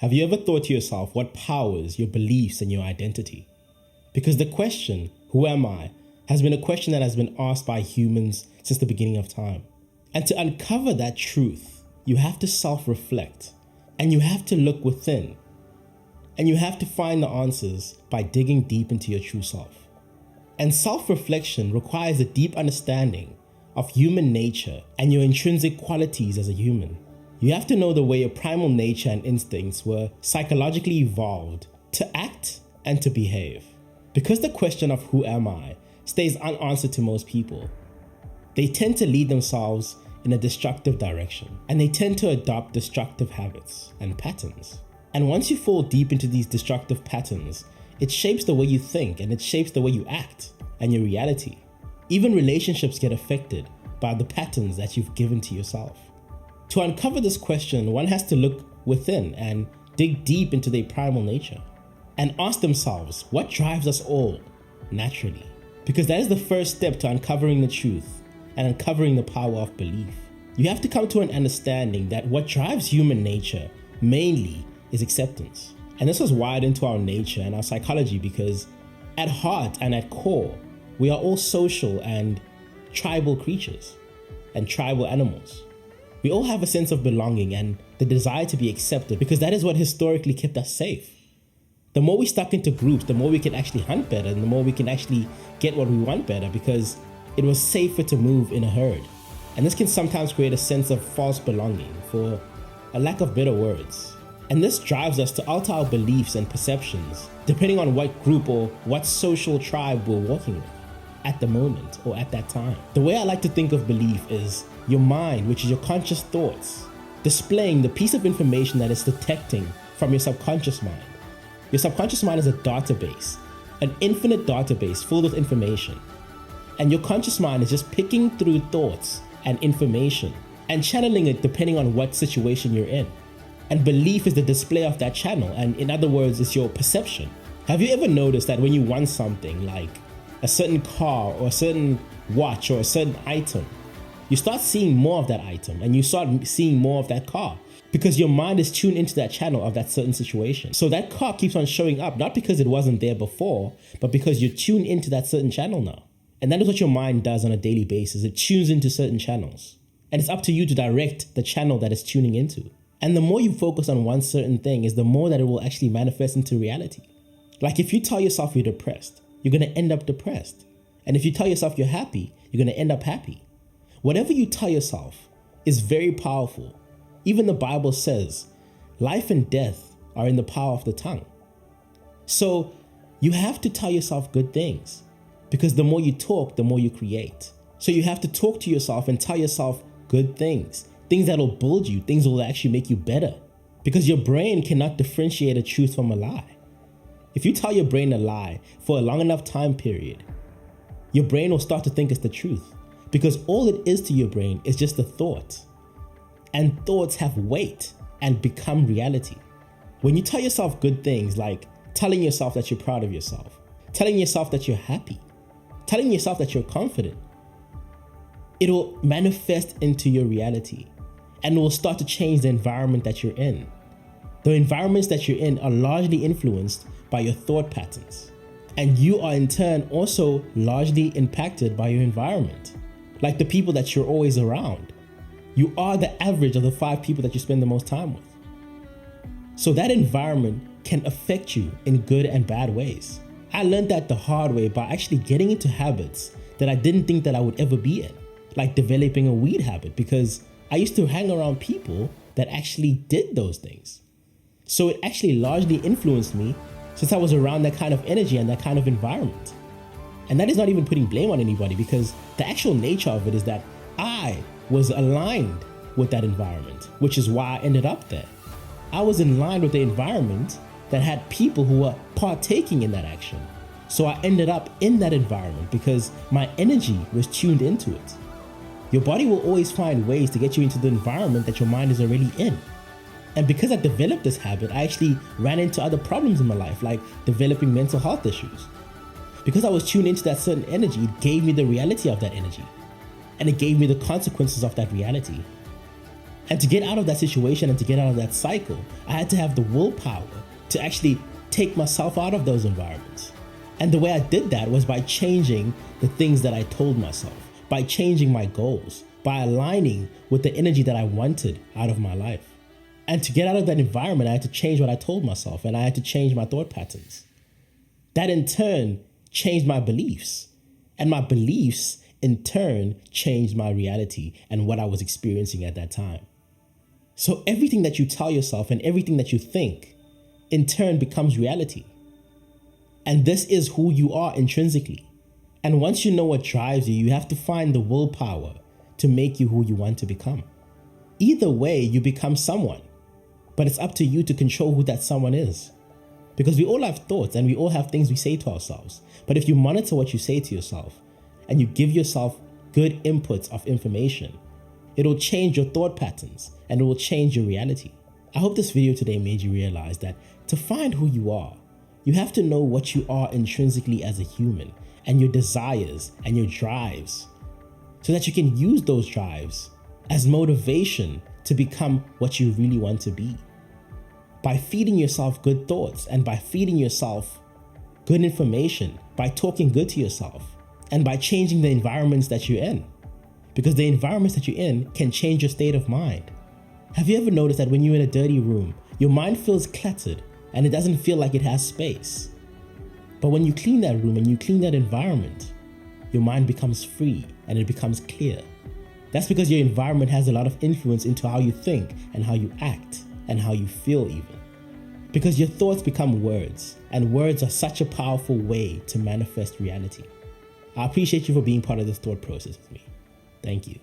Have you ever thought to yourself what powers your beliefs and your identity? Because the question, who am I, has been a question that has been asked by humans since the beginning of time. And to uncover that truth, you have to self-reflect, and you have to look within, and you have to find the answers by digging deep into your true self. And self-reflection requires a deep understanding of human nature and your intrinsic qualities as a human. You have to know the way your primal nature and instincts were psychologically evolved to act and to behave. Because the question of who am I stays unanswered to most people, they tend to lead themselves in a destructive direction, and they tend to adopt destructive habits and patterns. And once you fall deep into these destructive patterns, it shapes the way you think and it shapes the way you act and your reality. Even relationships get affected by the patterns that you've given to yourself. To uncover this question, one has to look within and dig deep into their primal nature and ask themselves what drives us all naturally. Because that is the first step to uncovering the truth and uncovering the power of belief. You have to come to an understanding that what drives human nature mainly is acceptance. And this was wired into our nature and our psychology because at heart and at core, we are all social and tribal creatures and tribal animals. We all have a sense of belonging and the desire to be accepted because that is what historically kept us safe. The more we stuck into groups, the more we can actually hunt better and the more we can actually get what we want better because it was safer to move in a herd. And this can sometimes create a sense of false belonging, for a lack of better words. And this drives us to alter our beliefs and perceptions depending on what group or what social tribe we're working with at the moment or at that time. The way I like to think of belief is your mind, which is your conscious thoughts, displaying the piece of information that it's detecting from your subconscious mind. Your subconscious mind is a database, an infinite database filled with information. And your conscious mind is just picking through thoughts and information and channeling it depending on what situation you're in. And belief is the display of that channel, and in other words, it's your perception. Have you ever noticed that when you want something like a certain car or a certain watch or a certain item, you start seeing more of that item and you start seeing more of that car because your mind is tuned into that channel of that certain situation. So that car keeps on showing up, not because it wasn't there before, but because you're tuned into that certain channel now. And that is what your mind does on a daily basis. It tunes into certain channels. And it's up to you to direct the channel that it's tuning into. And the more you focus on one certain thing is the more that it will actually manifest into reality. Like if you tell yourself you're depressed, you're going to end up depressed. And if you tell yourself you're happy, you're going to end up happy. Whatever you tell yourself is very powerful. Even the Bible says, life and death are in the power of the tongue. So you have to tell yourself good things because the more you talk, the more you create. So you have to talk to yourself and tell yourself good things, things that will build you, things that will actually make you better because your brain cannot differentiate a truth from a lie. If you tell your brain a lie for a long enough time period, your brain will start to think it's the truth. Because all it is to your brain is just a thought. And thoughts have weight and become reality. When you tell yourself good things like telling yourself that you're proud of yourself, telling yourself that you're happy, telling yourself that you're confident, it will manifest into your reality and it will start to change the environment that you're in. The environments that you're in are largely influenced by your thought patterns. And you are in turn also largely impacted by your environment. Like the people that you're always around. You are the average of the 5 people that you spend the most time with. So that environment can affect you in good and bad ways. I learned that the hard way by actually getting into habits that I didn't think that I would ever be in. Like developing a weed habit because I used to hang around people that actually did those things. So it actually largely influenced me since I was around that kind of energy and that kind of environment. And that is not even putting blame on anybody because the actual nature of it is that I was aligned with that environment, which is why I ended up there. I was in line with the environment that had people who were partaking in that action. So I ended up in that environment because my energy was tuned into it. Your body will always find ways to get you into the environment that your mind is already in. And because I developed this habit, I actually ran into other problems in my life, like developing mental health issues. Because I was tuned into that certain energy, it gave me the reality of that energy. And it gave me the consequences of that reality. And to get out of that situation and to get out of that cycle, I had to have the willpower to actually take myself out of those environments. And the way I did that was by changing the things that I told myself, by changing my goals, by aligning with the energy that I wanted out of my life. And to get out of that environment, I had to change what I told myself, and I had to change my thought patterns. That in turn changed my beliefs, and my beliefs in turn changed my reality and what I was experiencing at that time. So everything that you tell yourself and everything that you think in turn becomes reality. And this is who you are intrinsically. And once you know what drives you, you have to find the willpower to make you who you want to become. Either way, you become someone, but it's up to you to control who that someone is. Because we all have thoughts and we all have things we say to ourselves. But if you monitor what you say to yourself and you give yourself good inputs of information, it'll change your thought patterns and it will change your reality. I hope this video today made you realize that to find who you are, you have to know what you are intrinsically as a human and your desires and your drives so that you can use those drives as motivation to become what you really want to be. By feeding yourself good thoughts and by feeding yourself good information, by talking good to yourself, and by changing the environments that you're in. Because the environments that you're in can change your state of mind. Have you ever noticed that when you're in a dirty room, your mind feels cluttered and it doesn't feel like it has space? But when you clean that room and you clean that environment, your mind becomes free and it becomes clear. That's because your environment has a lot of influence into how you think and how you act and how you feel even. Because your thoughts become words, and words are such a powerful way to manifest reality. I appreciate you for being part of this thought process with me. Thank you.